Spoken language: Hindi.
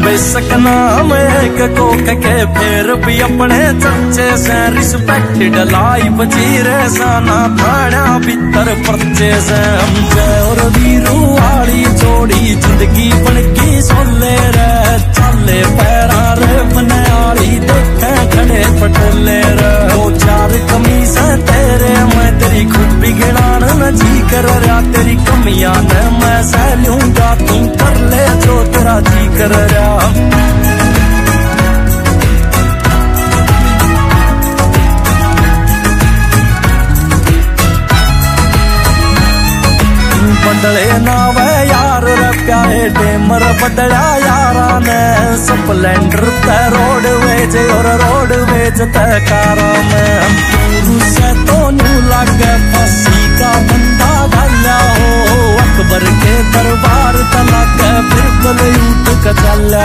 बेशक नाम एक कोक के फिर भी अपने चच्चे से रिस्पेक्टेड लाइफ जी रे साना थाना भीतर पर्चे से हम जय और वीरू वाली जोड़ी जिंदगी बन की सोले रे चले पैरा रे बने आली देखे खड़े पटोले रे दो चार कमीज तेरे मैं तेरी खूबी गिनान न जी कर रहा तेरी कमियां न मैं सह लूंगा तू कर ले जो तेरा जी कर रहा बदले ना वे यार रे प्यारे टेमर बदला यारा ने स्प्लेंडर ते रोड वेज और रोड वेज ते कारा में दूर से तो न्यू लागे फांसी का बंदा गाया हो अकबर के दरबार तलक फिर बलूट का चला